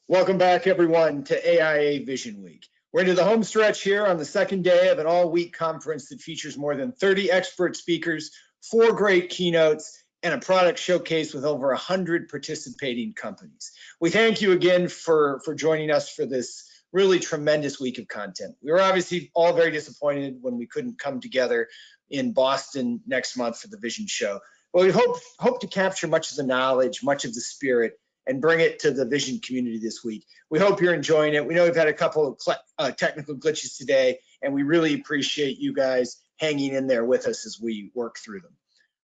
Welcome back, everyone, to AIA Vision Week. We're into the home stretch here on the second day of an all-week conference that features more than 30 expert speakers, 4 great keynotes, and a product showcase with over 100 participating companies. We thank you again for joining us for this really tremendous week of content. We were obviously all very disappointed when we couldn't come together in Boston next month for the Vision Show. But we hope to capture much of the knowledge, much of the spirit, and bring it to the Vision community this week. We hope you're enjoying it. We know we've had a couple of technical glitches today, and we really appreciate you guys hanging in there with us as we work through them.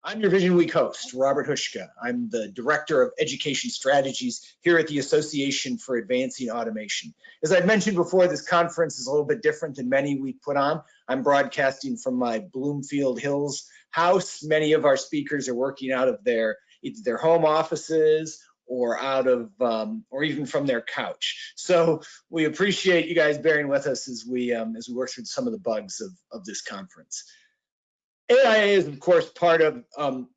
I'm your Vision Week host, Robert Hushka. I'm the Director of Education Strategies here at the Association for Advancing Automation. As I've mentioned before, this conference is a little bit different than many we put on. I'm broadcasting from my Bloomfield Hills house. Many of our speakers are working out of either their home offices or out of, or even from their couch. So we appreciate you guys bearing with us as we work through some of the bugs of this conference. AIA is, of course, part of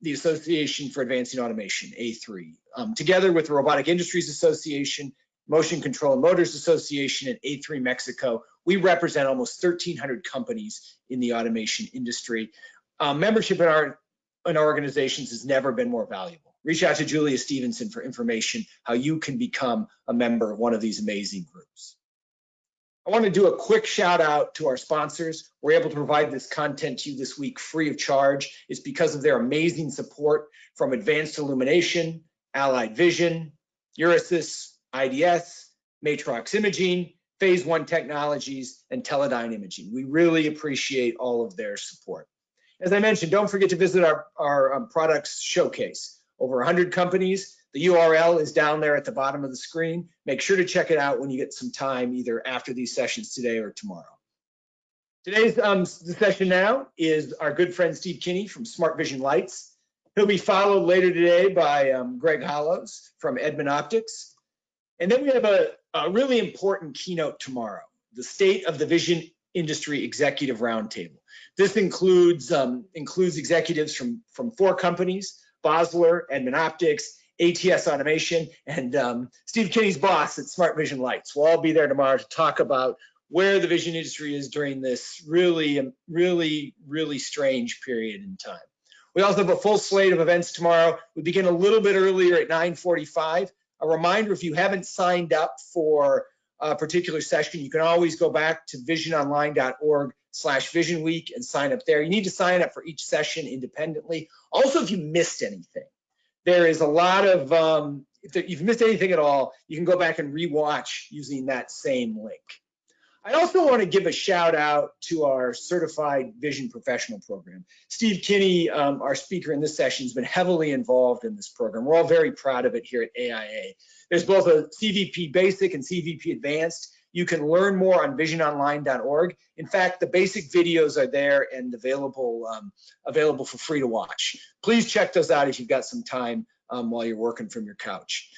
the Association for Advancing Automation, A3. Together with the Robotic Industries Association, Motion Control and Motors Association, and A3 Mexico, we represent almost 1,300 companies in the automation industry. Membership in our organizations has never been more valuable. Reach out to Julia Stevenson for information how you can become a member of one of these amazing groups. I want to do a quick shout out to our sponsors. We're able to provide this content to you this week free of charge. It's because of their amazing support from Advanced Illumination, Allied Vision, Eurysys, IDS, Matrox Imaging, Phase One Technologies, and Teledyne Imaging. We really appreciate all of their support. As I mentioned, don't forget to visit our products showcase. Over 100 companies. The URL is down there at the bottom of the screen. Make sure to check it out when you get some time, either after these sessions today or tomorrow. Today's session now is our good friend Steve Kinney from Smart Vision Lights. He'll be followed later today by Greg Hollows from Edmund Optics. And then we have a really important keynote tomorrow, the State of the Vision Industry Executive Roundtable. This includes executives from 4 companies, Bosler, Edmund Optics, ATS Automation, and Steve Kinney's boss at Smart Vision Lights. We'll all be there tomorrow to talk about where the vision industry is during this really strange period in time. We also have a full slate of events tomorrow. We begin a little bit earlier at 9:45. A reminder, if you haven't signed up for a particular session, you can always go back to visiononline.org/Vision Week and sign up there. You need to sign up for each session independently. Also, if you missed anything, there is a lot of, if you've missed anything at all, you can go back and rewatch using that same link. I also want to give a shout out to our Certified Vision Professional program. Steve Kinney, our speaker in this session, has been heavily involved in this program. We're all very proud of it here at AIA. There's both a CVP Basic and CVP Advanced. You can learn more on visiononline.org. In fact, the basic videos are there and available for free to watch. Please check those out if you've got some time while you're working from your couch.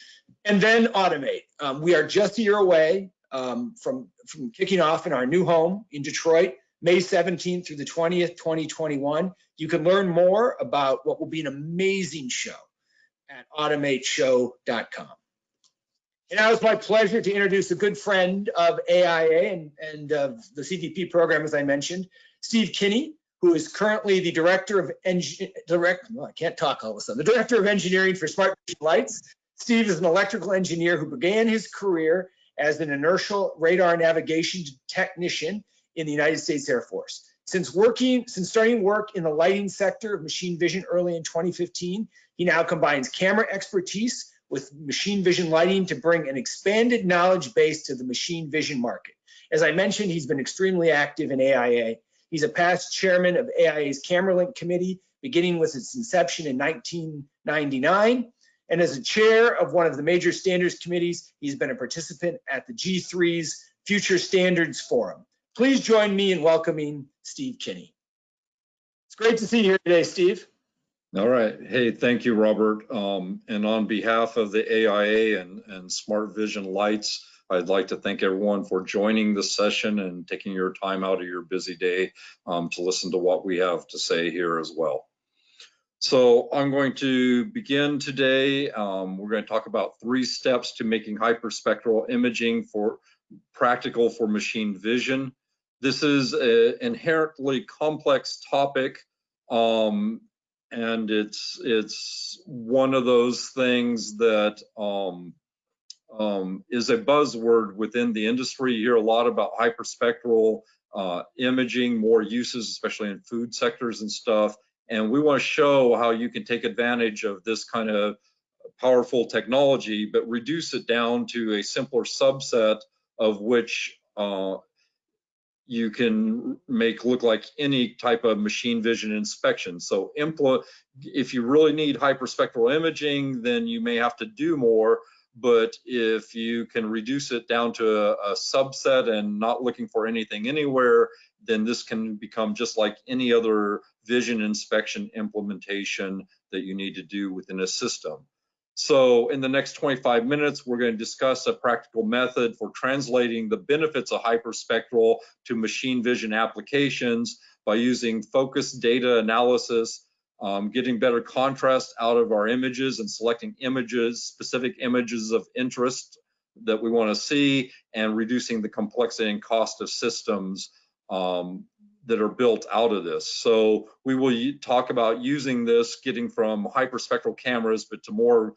And then Automate. We are just a year away from kicking off in our new home in Detroit, May 17th through the 20th, 2021. You can learn more about what will be an amazing show at automateshow.com. And now it's my pleasure to introduce a good friend of AIA and of the CVP program, as I mentioned, Steve Kinney, who is currently the Director of the Director of Engineering for Smart Vision Lights. Steve is an electrical engineer who began his career as an inertial radar navigation technician in the United States Air Force. Since starting work in the lighting sector of machine vision early in 2015, he now combines camera expertise with machine vision lighting to bring an expanded knowledge base to the machine vision market. As I mentioned, he's been extremely active in AIA. He's a past chairman of AIA's CameraLink Committee, beginning with its inception in 1999. And as a chair of one of the major standards committees, he's been a participant at the G3's Future Standards Forum. Please join me in welcoming Steve Kinney. It's great to see you here today, Steve. All right. Hey, thank you, Robert. And on behalf of the AIA and Smart Vision Lights, I'd like to thank everyone for joining this session and taking your time out of your busy day to listen to what we have to say here as well. So I'm going to begin today. We're going to talk about 3 steps to making hyperspectral imaging practical for machine vision. This is an inherently complex topic, and it's one of those things that is a buzzword within the industry. You hear a lot about hyperspectral imaging, more uses, especially in food sectors and stuff. And we want to show how you can take advantage of this kind of powerful technology, but reduce it down to a simpler subset of which you can make look like any type of machine vision inspection. So if you really need hyperspectral imaging, then you may have to do more. But if you can reduce it down to a subset and not looking for anything anywhere, then this can become just like any other vision inspection implementation that you need to do within a system. So in the next 25 minutes, we're going to discuss a practical method for translating the benefits of hyperspectral to machine vision applications by using focused data analysis, getting better contrast out of our images and selecting specific images of interest that we want to see, and reducing the complexity and cost of systems that are built out of this. So we will talk about using this, getting from hyperspectral cameras, but to more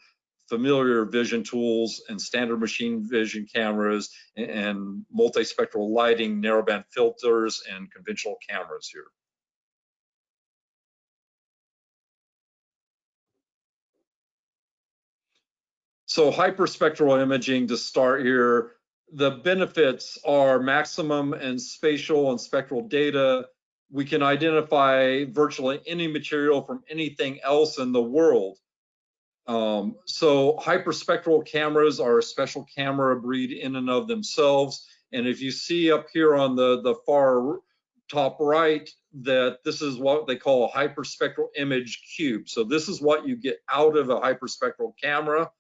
familiar vision tools and standard machine vision cameras and multispectral lighting, narrowband filters, and conventional cameras here. So hyperspectral imaging, to start here, the benefits are maximum and spatial and spectral data. We can identify virtually any material from anything else in the world. So hyperspectral cameras are a special camera breed in and of themselves. And if you see up here on the far top right, that this is what they call a hyperspectral image cube. So this is what you get out of a hyperspectral camera.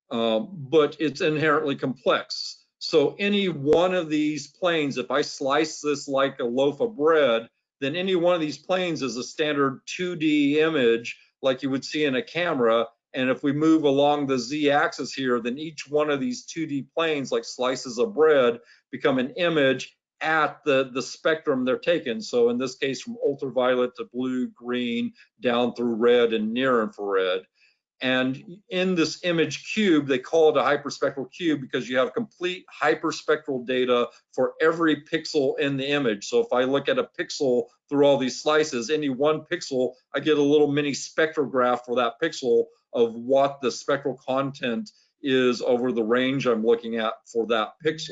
But it's inherently complex. So any one of these planes, if I slice this like a loaf of bread, then any one of these planes is a standard 2D image like you would see in a camera. And if we move along the z-axis here, then each one of these 2D planes, like slices of bread, become an image at the spectrum they're taken. So in this case, from ultraviolet to blue, green, down through red and near infrared. And in this image cube, they call it a hyperspectral cube because you have complete hyperspectral data for every pixel in the image. So if I look at a pixel through all these slices, any one pixel, I get a little mini spectrograph for that pixel of what the spectral content is over the range I'm looking at for that pixel.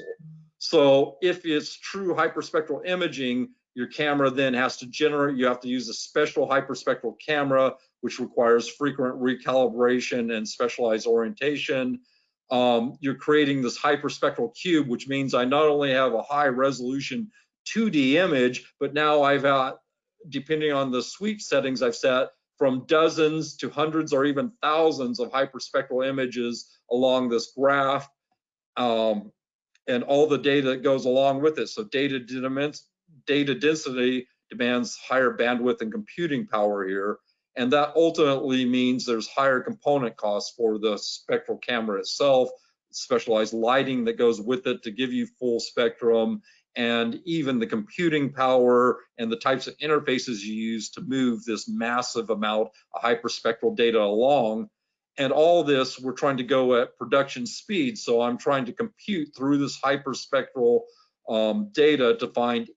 So if it's true hyperspectral imaging, your camera then has to generate, you have to use a special hyperspectral camera, which requires frequent recalibration and specialized orientation. You're creating this hyperspectral cube, which means I not only have a high resolution 2D image, but now I've got, depending on the sweep settings I've set, from dozens to hundreds or even thousands of hyperspectral images along this graph, and all the data that goes along with it. So data density demands higher bandwidth and computing power here. And that ultimately means there's higher component costs for the spectral camera itself, specialized lighting that goes with it to give you full spectrum, and even the computing power and the types of interfaces you use to move this massive amount of hyperspectral data along. And all this, we're trying to go at production speed. So I'm trying to compute through this hyperspectral data to find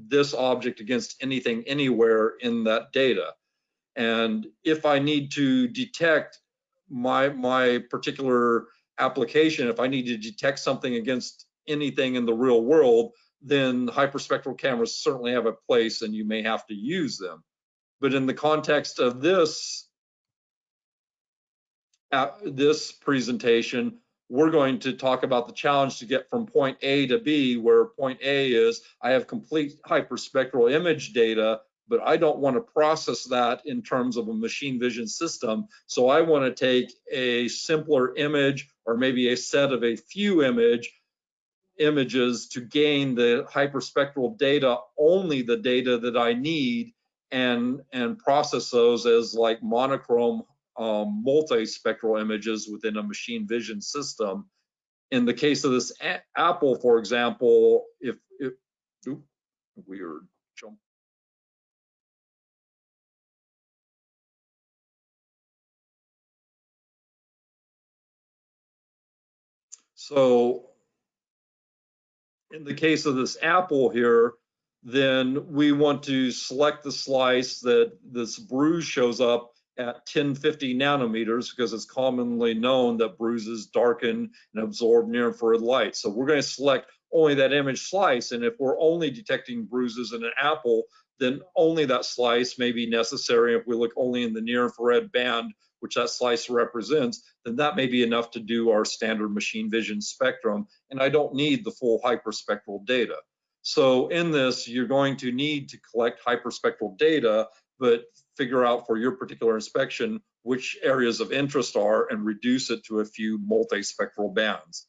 this object against anything anywhere in that data. And if I need to detect my particular application, if I need to detect something against anything in the real world, then hyperspectral cameras certainly have a place and you may have to use them. But in the context of this presentation, we're going to talk about the challenge to get from point A to B, where point A is I have complete hyperspectral image data, but I don't want to process that in terms of a machine vision system. So I want to take a simpler image, or maybe a set of a few images to gain the hyperspectral data, only the data that I need, and process those as like monochrome multispectral images within a machine vision system. In the case of this apple, for example, if weird jump. So in the case of this apple here, then we want to select the slice that this bruise shows up at 1050 nanometers, because it's commonly known that bruises darken and absorb near-infrared light. So we're going to select only that image slice, and if we're only detecting bruises in an apple, then only that slice may be necessary. If we look only in the near-infrared band, which that slice represents, then that may be enough to do our standard machine vision spectrum, and I don't need the full hyperspectral data. So in this, you're going to need to collect hyperspectral data, but figure out for your particular inspection which areas of interest are and reduce it to a few multispectral bands.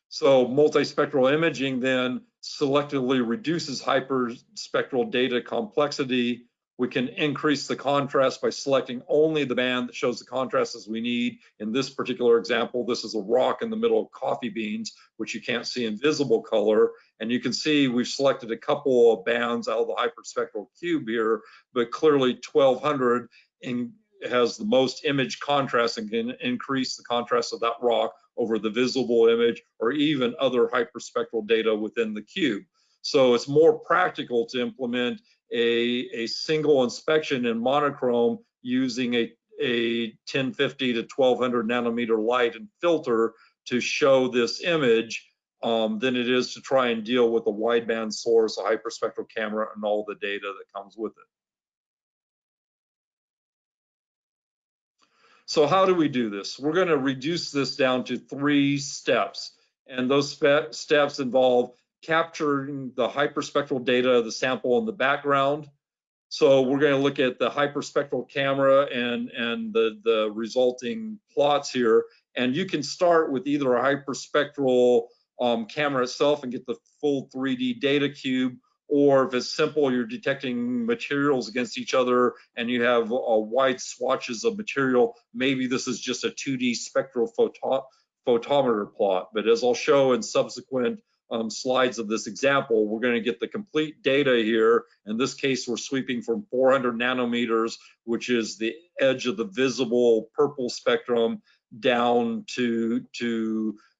So multispectral imaging then selectively reduces hyperspectral data complexity. We can increase the contrast by selecting only the band that shows the contrast as we need. In this particular example, this is a rock in the middle of coffee beans, which you can't see in visible color. And you can see we've selected a couple of bands out of the hyperspectral cube here, but clearly 1200 has the most image contrast and can increase the contrast of that rock over the visible image or even other hyperspectral data within the cube. So it's more practical to implement a single inspection in monochrome using a 1050 to 1200 nanometer light and filter to show this image than it is to try and deal with a wideband source, a hyperspectral camera, and all the data that comes with it. So how do we do this? We're going to reduce this down to 3 steps, and those steps involve capturing the hyperspectral data of the sample in the background. So we're going to look at the hyperspectral camera and the resulting plots here, and you can start with either a hyperspectral camera itself and get the full 3D data cube, or if it's simple, you're detecting materials against each other and you have wide swatches of material, maybe this is just a 2D spectral photometer plot. But as I'll show in subsequent slides of this example, we're going to get the complete data here. In this case, we're sweeping from 400 nanometers, which is the edge of the visible purple spectrum, down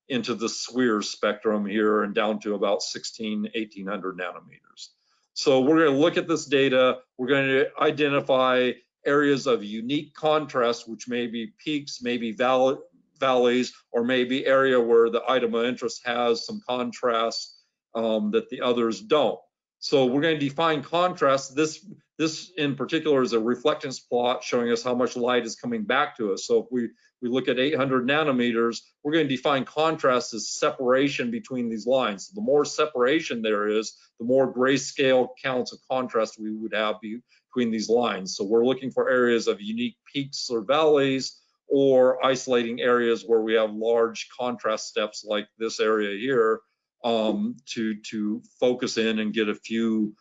into the SWIR spectrum here and down to about 1800 nanometers. So we're going to look at this data. We're going to identify areas of unique contrast, which may be peaks, maybe valleys, or maybe area where the item of interest has some contrast that the others don't. So we're going to define contrast. This in particular is a reflectance plot showing us how much light is coming back to us. So if we look at 800 nanometers, we're going to define contrast as separation between these lines. So the more separation there is, the more grayscale counts of contrast we would have between these lines. So we're looking for areas of unique peaks or valleys, or isolating areas where we have large contrast steps like this area here, to focus in and get a few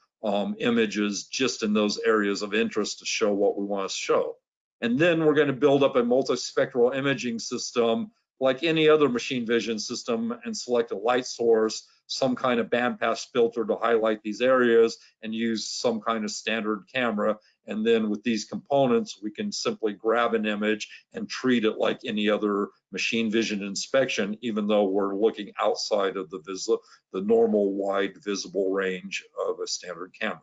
images just in those areas of interest to show what we want to show. And then we're going to build up a multispectral imaging system like any other machine vision system and select a light source, some kind of bandpass filter to highlight these areas, and use some kind of standard camera. And then with these components, we can simply grab an image and treat it like any other machine vision inspection, even though we're looking outside of the normal wide visible range of a standard camera.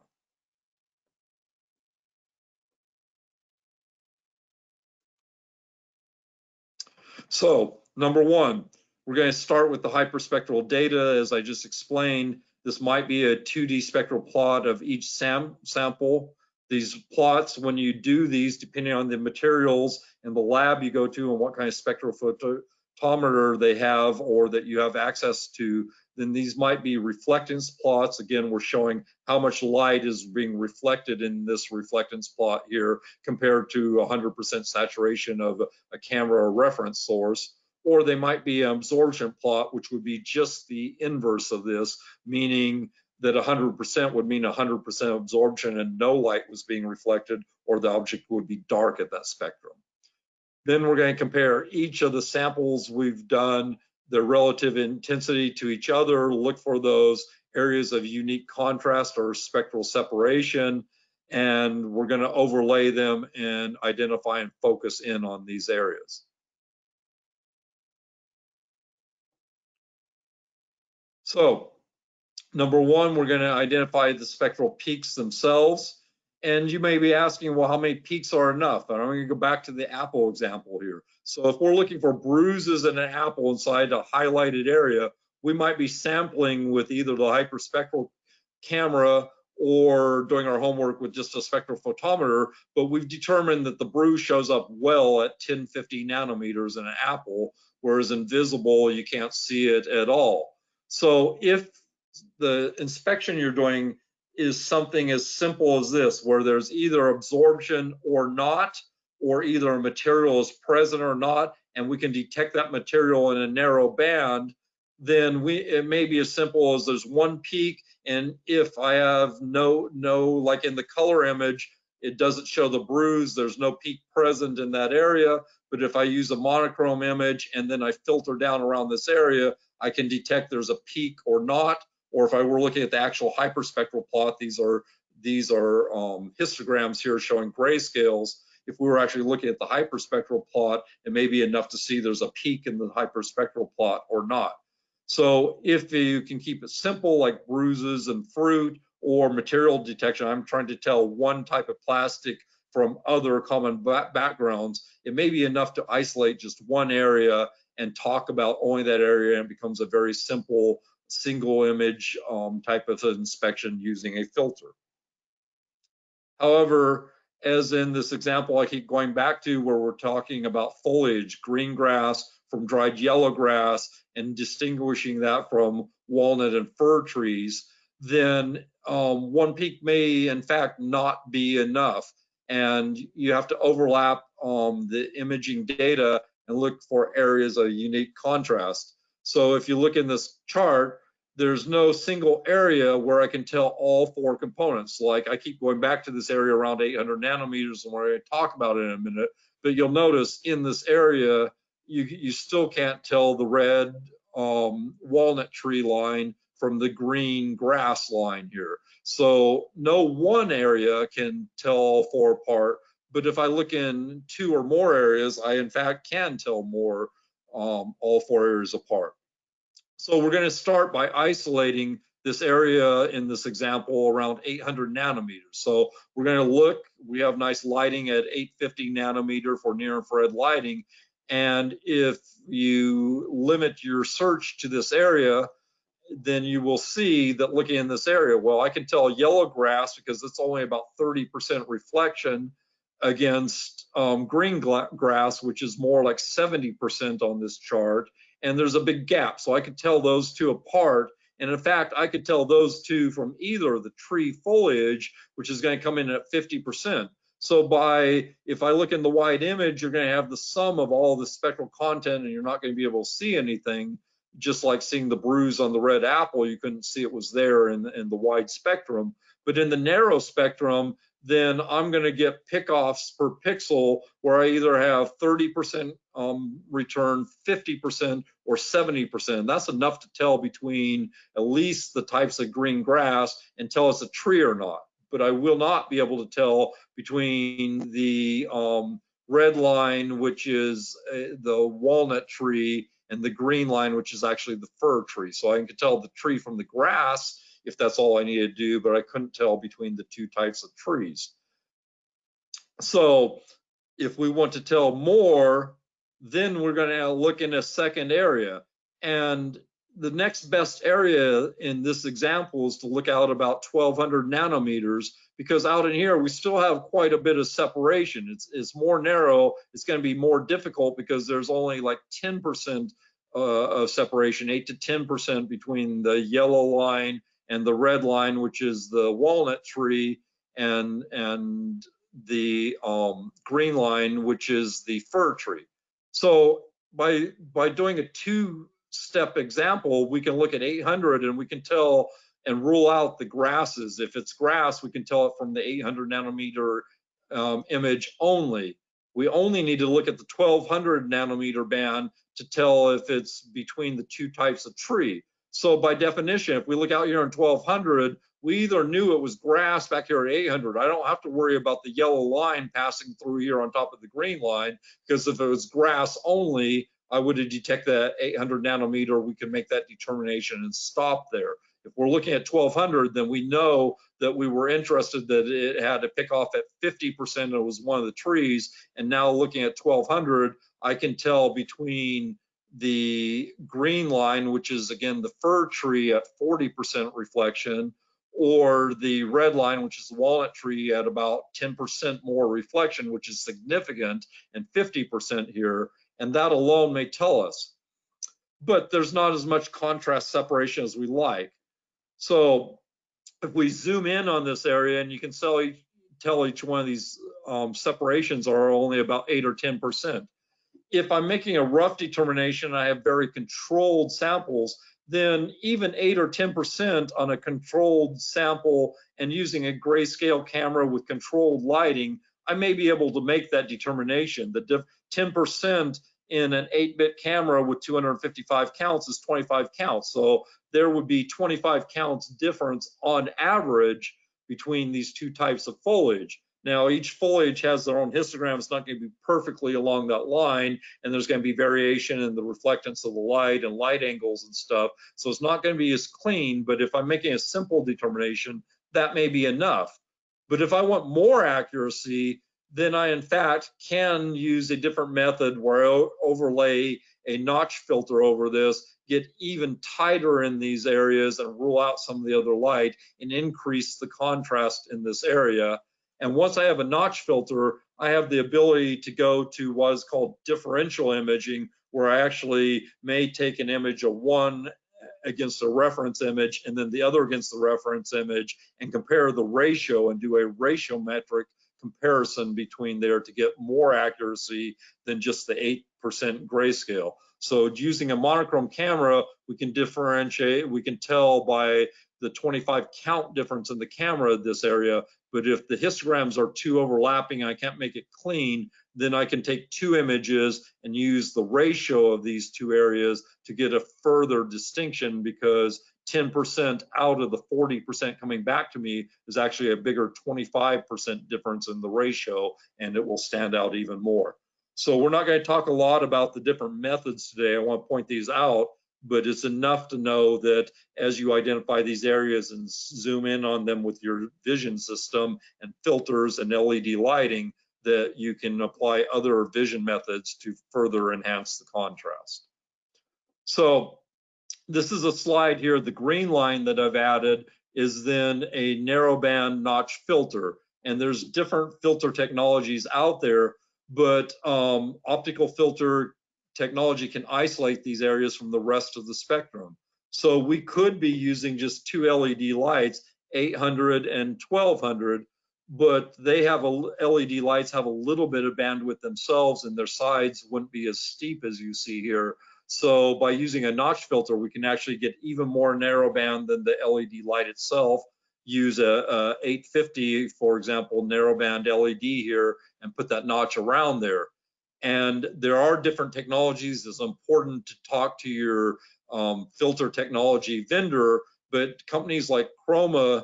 So number one, we're going to start with the hyperspectral data. As I just explained, this might be a 2D spectral plot of each sample. These plots, when you do these, depending on the materials and the lab you go to and what kind of spectral photometer they have or that you have access to, then these might be reflectance plots. Again, we're showing how much light is being reflected in this reflectance plot here compared to 100% saturation of a camera or reference source. Or they might be an absorption plot, which would be just the inverse of this, meaning that 100% would mean 100% absorption and no light was being reflected, or the object would be dark at that spectrum. Then we're going to compare each of the samples we've done, their relative intensity to each other, look for those areas of unique contrast or spectral separation, and we're going to overlay them and identify and focus in on these areas. So, number one, we're going to identify the spectral peaks themselves. And you may be asking, well, how many peaks are enough? And I'm going to go back to the apple example here. So if we're looking for bruises in an apple inside a highlighted area, we might be sampling with either the hyperspectral camera or doing our homework with just a spectral photometer, but we've determined that the bruise shows up well at 1050 nanometers in an apple, whereas invisible, you can't see it at all. So if the inspection you're doing is something as simple as this, where there's either absorption or not, or either a material is present or not, and we can detect that material in a narrow band, then it may be as simple as there's one peak, and if I have no, like in the color image, it doesn't show the bruise, there's no peak present in that area, but if I use a monochrome image and then I filter down around this area, I can detect there's a peak or not. Or if I were looking at the actual hyperspectral plot, these are histograms here showing grayscales. If we were actually looking at the hyperspectral plot, it may be enough to see there's a peak in the hyperspectral plot or not. So if you can keep it simple, like bruises and fruit or material detection, I'm trying to tell one type of plastic from other common backgrounds, it may be enough to isolate just one area and talk about only that area, and it becomes a very simple single image type of inspection using a filter. However, as in this example I keep going back to, where we're talking about foliage, green grass from dried yellow grass, and distinguishing that from walnut and fir trees, then one peak may in fact not be enough, and you have to overlap the imaging data and look for areas of unique contrast. So if you look in this chart, there's no single area where I can tell all four components. Like I keep going back to this area around 800 nanometers, and we're going to talk about it in a minute, but you'll notice in this area, you still can't tell the red walnut tree line from the green grass line here. So no one area can tell all four apart, but if I look in two or more areas, I in fact can tell more all four areas apart. So we're going to start by isolating this area in this example around 800 nanometers. So we're going to look, we have nice lighting at 850 nanometer for near infrared lighting. And if you limit your search to this area, then you will see that looking in this area, well, I can tell yellow grass because it's only about 30% reflection against green grass, which is more like 70% on this chart. And there's a big gap. So I could tell those two apart. And in fact, I could tell those two from either the tree foliage, which is going to come in at 50%. So if I look in the wide image, you're going to have the sum of all the spectral content, and you're not going to be able to see anything. Just like seeing the bruise on the red apple, you couldn't see it was there in the wide spectrum. But in the narrow spectrum, then I'm going to get pickoffs per pixel where I either have 30% return, 50%, or 70%. That's enough to tell between at least the types of green grass and tell it's a tree or not. But I will not be able to tell between the red line, which is the walnut tree, and the green line, which is actually the fir tree. So I can tell the tree from the grass if that's all I need to do, but I couldn't tell between the two types of trees. So if we want to tell more, then we're going to look in a second area. And the next best area in this example is to look out about 1200 nanometers, because out in here, we still have quite a bit of separation. It's more narrow. It's going to be more difficult because there's only like 10% of separation, 8 to 10% between the yellow line and the red line, which is the walnut tree, and the green line, which is the fir tree. So by doing a two-step example, we can look at 800 and we can tell and rule out the grasses. If it's grass, we can tell it from the 800 nanometer image only. We only need to look at the 1200 nanometer band to tell if it's between the two types of tree. So by definition, if we look out here in 1200, we either knew it was grass back here at 800. I don't have to worry about the yellow line passing through here on top of the green line, because if it was grass only, I would have detected that 800 nanometer. We can make that determination and stop there. If we're looking at 1200, then we know that we were interested that it had to pick off at 50%. It was one of the trees. And now looking at 1200, I can tell between the green line, which is again the fir tree at 40% reflection, or the red line, which is the walnut tree at about 10% more reflection, which is significant, and 50% here. And that alone may tell us. But there's not as much contrast separation as we like. So if we zoom in on this area, and you can tell each one of these separations are only about 8 or 10%. If I'm making a rough determination, I have very controlled samples, then even 8 or 10% on a controlled sample and using a grayscale camera with controlled lighting, I may be able to make that determination. The 10% in an 8-bit camera with 255 counts is 25 counts. So there would be 25 counts difference on average between these two types of foliage. Now, each foliage has their own histogram. It's not going to be perfectly along that line, and there's going to be variation in the reflectance of the light and light angles and stuff. So it's not going to be as clean, but if I'm making a simple determination, that may be enough. But if I want more accuracy, then I, in fact, can use a different method where I overlay a notch filter over this, get even tighter in these areas and rule out some of the other light and increase the contrast in this area. And once I have a notch filter, I have the ability to go to what is called differential imaging, where I actually may take an image of one against a reference image and then the other against the reference image and compare the ratio and do a ratiometric comparison between there to get more accuracy than just the 8% grayscale. So using a monochrome camera, we can differentiate, we can tell by the 25 count difference in the camera this area. But if the histograms are too overlapping, I can't make it clean, then I can take two images and use the ratio of these two areas to get a further distinction, because 10% out of the 40% coming back to me is actually a bigger 25% difference in the ratio, and it will stand out even more. So we're not going to talk a lot about the different methods today. I want to point these out, but it's enough to know that as you identify these areas and zoom in on them with your vision system and filters and LED lighting, that you can apply other vision methods to further enhance the contrast. So this is a slide here. The green line that I've added is then a narrowband notch filter. And there's different filter technologies out there, but optical filter technology can isolate these areas from the rest of the spectrum. So we could be using just two LED lights, 800 and 1200, but they have LED lights have a little bit of bandwidth themselves, and their sides wouldn't be as steep as you see here. So by using a notch filter, we can actually get even more narrowband than the LED light itself. Use a 850, for example, narrowband LED here and put that notch around there. And there are different technologies. It's important to talk to your filter technology vendor, but companies like Chroma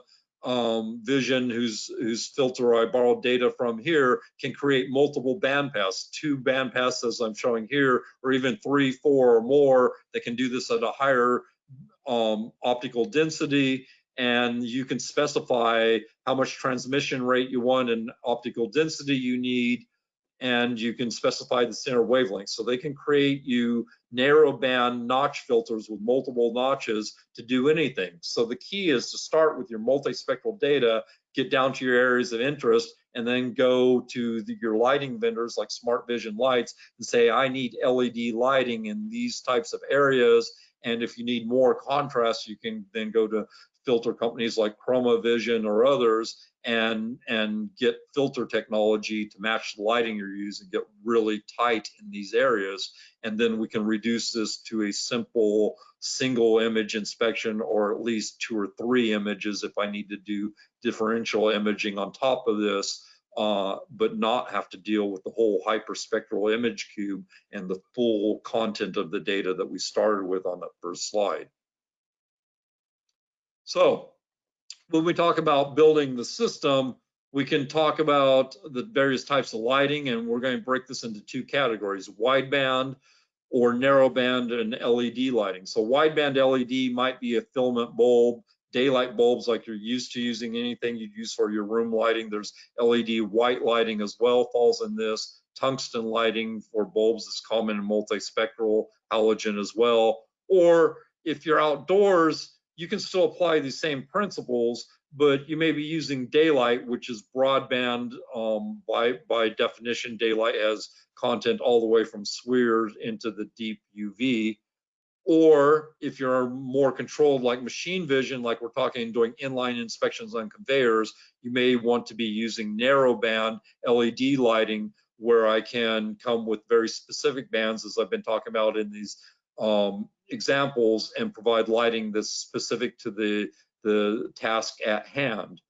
Vision, whose filter I borrowed data from here, can create multiple bandpass, 2 bandpass as I'm showing here, or even 3, 4 or more that can do this at a higher optical density. And you can specify how much transmission rate you want and optical density you need, and you can specify the center wavelength. So they can create you narrowband notch filters with multiple notches to do anything. So the key is to start with your multispectral data, get down to your areas of interest, and then go to your lighting vendors like Smart Vision Lights and say, I need LED lighting in these types of areas. And if you need more contrast, you can then go to filter companies like ChromaVision or others and get filter technology to match the lighting you're using, get really tight in these areas. And then we can reduce this to a simple single image inspection, or at least 2 or 3 images if I need to do differential imaging on top of this, but not have to deal with the whole hyperspectral image cube and the full content of the data that we started with on that first slide. So when we talk about building the system, we can talk about the various types of lighting, and we're going to break this into 2 categories: wideband or narrowband and LED lighting. So wideband LED might be a filament bulb, daylight bulbs like you're used to using, anything you'd use for your room lighting. There's LED white lighting as well, falls in this. Tungsten lighting for bulbs is common in multispectral, halogen as well. Or if you're outdoors, you can still apply these same principles, but you may be using daylight, which is broadband. By definition, daylight has content all the way from SWIR into the deep UV. Or if you're more controlled, like machine vision, like we're talking doing inline inspections on conveyors, you may want to be using narrowband LED lighting, where I can come with very specific bands, as I've been talking about in these examples, and provide lighting that's specific to the task at hand.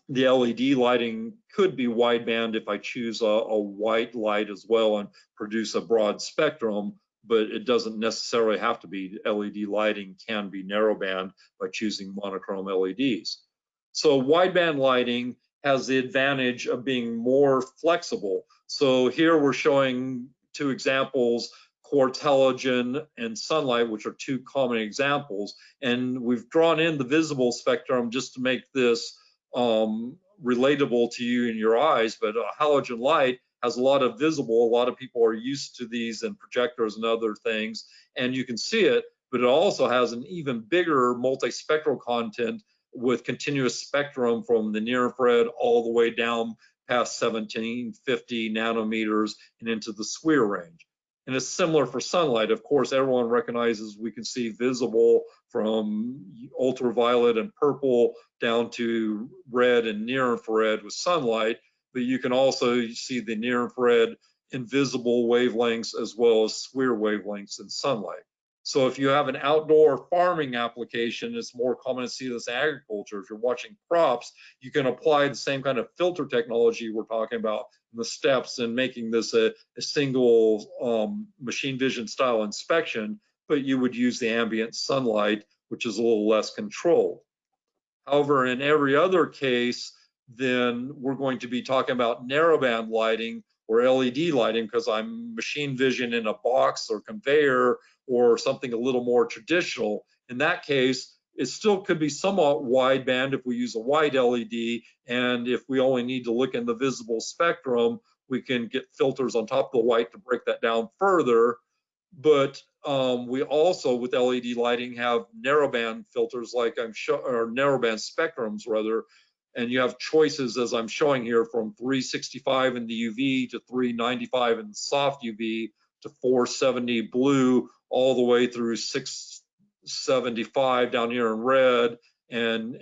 The LED lighting could be wideband if I choose a white light as well and produce a broad spectrum, but it doesn't necessarily have to be. LED lighting can be narrowband by choosing monochrome LEDs. So wideband lighting has the advantage of being more flexible. So here we're showing 2 examples: quartz halogen and sunlight, which are 2 common examples. And we've drawn in the visible spectrum just to make this relatable to you in your eyes, but halogen light has a lot of visible. A lot of people are used to these and projectors and other things, and you can see it, but it also has an even bigger multispectral content with continuous spectrum from the near infrared all the way down past 1750 nanometers and into the SWIR range. And it's similar for sunlight. Of course, everyone recognizes we can see visible from ultraviolet and purple down to red and near infrared with sunlight, but you can also see the near infrared invisible wavelengths as well as SWIR wavelengths in sunlight. So if you have an outdoor farming application, it's more common to see this in agriculture. If you're watching crops, you can apply the same kind of filter technology we're talking about in the steps and making this a single machine vision style inspection, but you would use the ambient sunlight, which is a little less controlled. However, in every other case, then we're going to be talking about narrowband lighting or LED lighting, because I'm machine vision in a box or conveyor or something a little more traditional. In that case, it still could be somewhat wideband if we use a wide LED, and if we only need to look in the visible spectrum, we can get filters on top of the white to break that down further. But we also, with LED lighting, have narrowband filters, like or narrowband spectrums rather, and you have choices, as I'm showing here, from 365 in the UV to 395 in the soft UV to 470 blue, all the way through 675 down here in red, and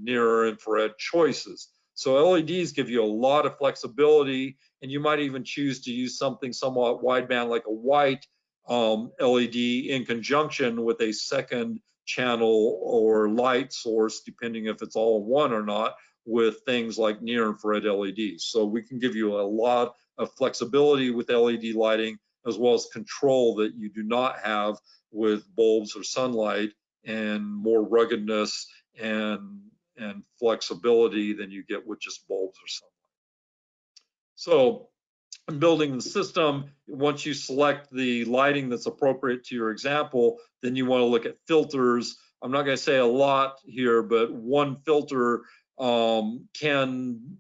near infrared choices. So LEDs give you a lot of flexibility, and you might even choose to use something somewhat wideband like a white LED in conjunction with a second channel or light source, depending if it's all one or not, with things like near infrared LEDs. So we can give you a lot of flexibility with LED lighting, as well as control that you do not have with bulbs or sunlight, and more ruggedness and flexibility than you get with just bulbs or sunlight. So in building the system, once you select the lighting that's appropriate to your example, then you want to look at filters. I'm not going to say a lot here, but one filter can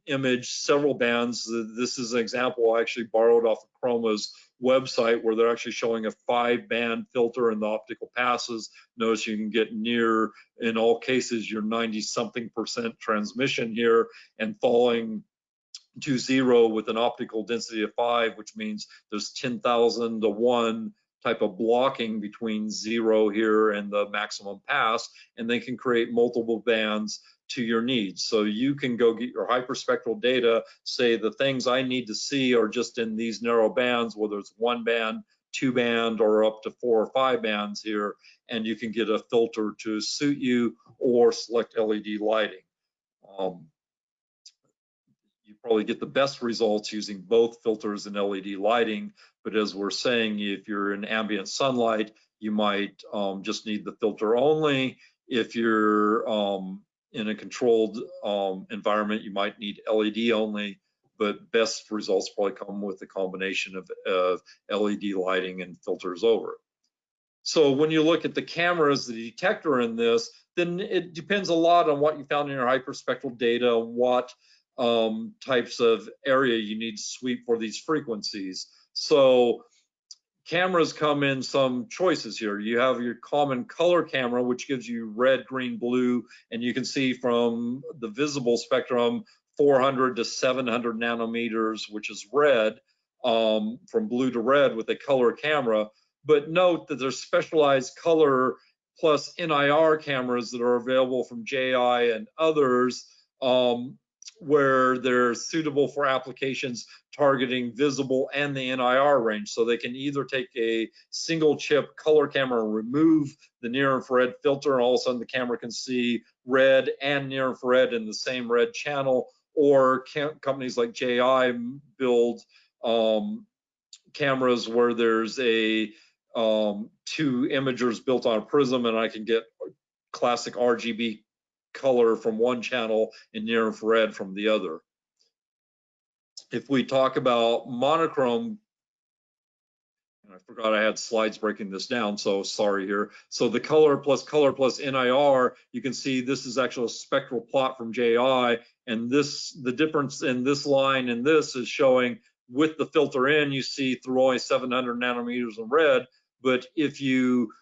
image several bands. This is an example I actually borrowed off of Chroma's website, where they're actually showing a 5-band filter in the optical passes. Notice you can get near, in all cases, your 90-something% transmission here, and falling to 0 with an optical density of 5, which means there's 10,000 to 1 type of blocking between 0 here and the maximum pass, and they can create multiple bands to your needs. So you can go get your hyperspectral data, say the things I need to see are just in these narrow bands, whether it's 1 band, 2 band, or up to 4 or 5 bands here, and you can get a filter to suit you or select LED lighting. You probably get the best results using both filters and LED lighting, but as we're saying, if you're in ambient sunlight, you might just need the filter only. If you're in a controlled environment, you might need LED only, but best results probably come with a combination of LED lighting and filters over it. So when you look at the camera as the detector in this, then it depends a lot on what you found in your hyperspectral data, what types of area you need to sweep for these frequencies. So cameras come in some choices here. You have your common color camera, which gives you red, green, blue, and you can see from the visible spectrum 400 to 700 nanometers, which is red, from blue to red with a color camera. But note that there's specialized color plus NIR cameras that are available from JI and others, where they're suitable for applications targeting visible and the NIR range. So they can either take a single chip color camera and remove the near infrared filter, and all of a sudden the camera can see red and near infrared in the same red channel, or companies like JI build cameras where there's a 2 imagers built on a prism, and I can get classic RGB color from one channel and near infrared from the other. If we talk about monochrome, and I forgot I had slides breaking this down, so sorry here. So the color plus NIR, you can see this is actually a spectral plot from JI, and the difference in this line and this is showing with the filter in, you see through only 700 nanometers in red, but if you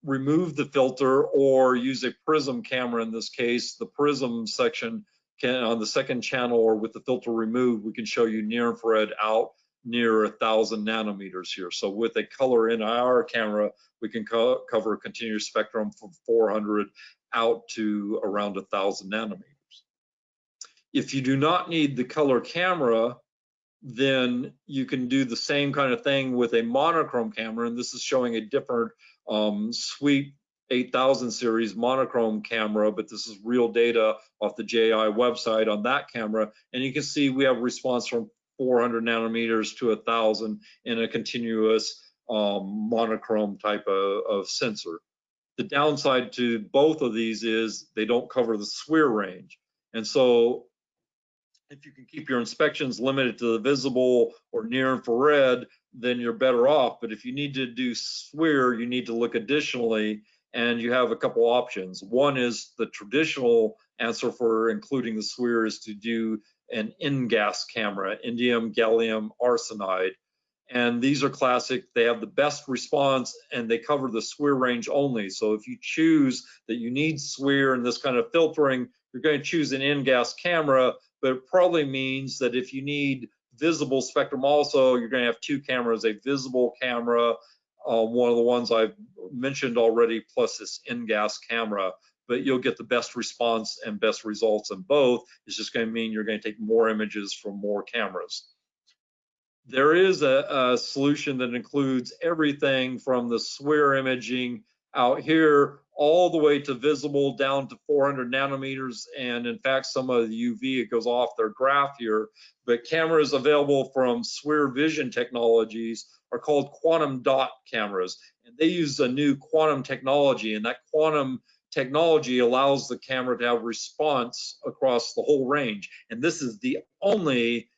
remove the filter or use a prism camera, in this case, the prism section can, on the second channel or with the filter removed, we can show you near infrared out near 1,000 nanometers here. So with a color NIR camera, we can cover a continuous spectrum from 400 out to around 1,000 nanometers. If you do not need the color camera, then you can do the same kind of thing with a monochrome camera, and this is showing a different Sweep 8000 series monochrome camera, but this is real data off the JI website on that camera, and you can see we have response from 400 nanometers to 1,000 in a continuous monochrome type of sensor. The downside to both of these is they don't cover the SWIR range, and so if you can keep your inspections limited to the visible or near infrared, then you're better off. But if you need to do SWIR, you need to look additionally, and you have a couple options. One is the traditional answer for including the SWIR is to do an InGas camera, indium gallium arsenide. And these are classic. They have the best response and they cover the SWIR range only. So if you choose that you need SWIR and this kind of filtering, you're going to choose an InGas camera, but it probably means that if you need visible spectrum also, you're going to have 2 cameras, a visible camera, one of the ones I've mentioned already, plus this InGas camera, but you'll get the best response and best results in both. It's just going to mean you're going to take more images from more cameras. There is a solution that includes everything from the SWIR imaging out here all the way to visible down to 400 nanometers, and in fact some of the UV, it goes off their graph here, but cameras available from SWIR vision technologies are called quantum dot cameras, and they use a new quantum technology, and that quantum technology allows the camera to have response across the whole range, and this is the only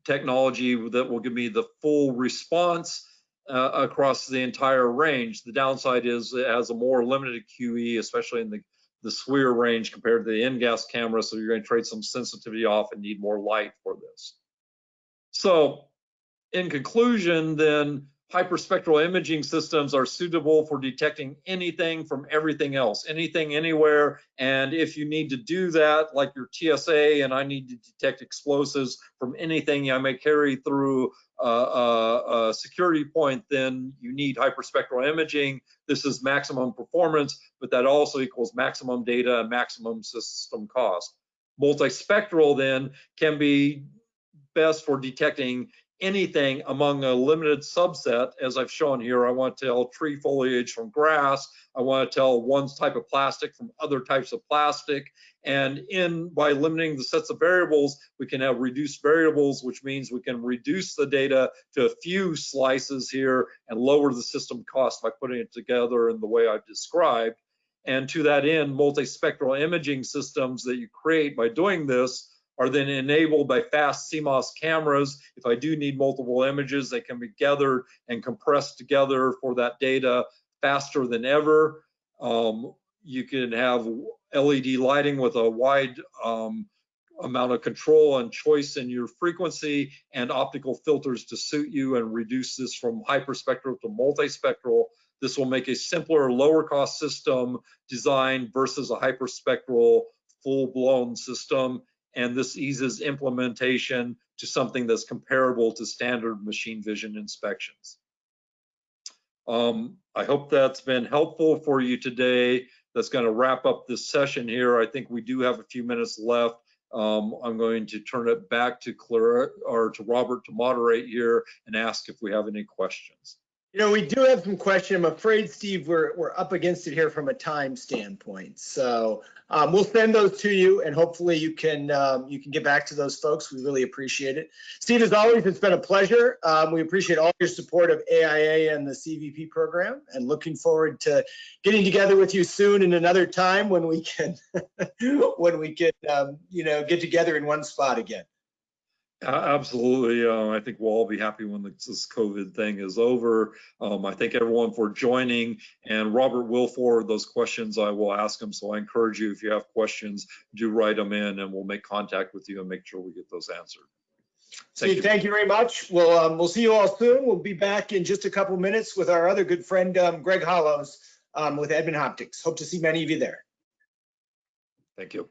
technology that will give me the full response across the entire range. The downside is it has a more limited QE, especially in the SWIR range compared to the InGas camera, so you're going to trade some sensitivity off and need more light for this. So in conclusion, then, Hyperspectral imaging systems are suitable for detecting anything from everything else, anything, anywhere. And if you need to do that, like your TSA, and I need to detect explosives from anything I may carry through a security point, then you need hyperspectral imaging. This is maximum performance, but that also equals maximum data and maximum system cost. Multispectral then can be best for detecting anything among a limited subset. As I've shown here, I want to tell tree foliage from grass. I want to tell one type of plastic from other types of plastic. And by limiting the sets of variables, we can have reduced variables, which means we can reduce the data to a few slices here and lower the system cost by putting it together in the way I've described. And to that end, multispectral imaging systems that you create by doing this are then enabled by fast CMOS cameras. If I do need multiple images, they can be gathered and compressed together for that data faster than ever. You can have LED lighting with a wide amount of control and choice in your frequency, and optical filters to suit you and reduce this from hyperspectral to multispectral. This will make a simpler, lower cost system design versus a hyperspectral full-blown system. And this eases implementation to something that's comparable to standard machine vision inspections. I hope that's been helpful for you today. That's going to wrap up this session here. I think we do have a few minutes left. I'm going to turn it back to Clara or to Robert to moderate here and ask if we have any questions. You know, we do have some questions. I'm afraid, Steve, we're up against it here from a time standpoint. So we'll send those to you, and hopefully you can get back to those folks. We really appreciate it. Steve, as always, it's been a pleasure. We appreciate all your support of AIA and the CVP program, and looking forward to getting together with you soon in another time when we can get together in one spot again. Absolutely. I think we'll all be happy when this COVID thing is over. I thank everyone for joining, and Robert will forward those questions. I will ask them. So I encourage you, if you have questions, do write them in, and we'll make contact with you and make sure we get those answered. Steve, thank you very much. We'll see you all soon. We'll be back in just a couple minutes with our other good friend, Greg Hollows, with Edmund Optics. Hope to see many of you there. Thank you.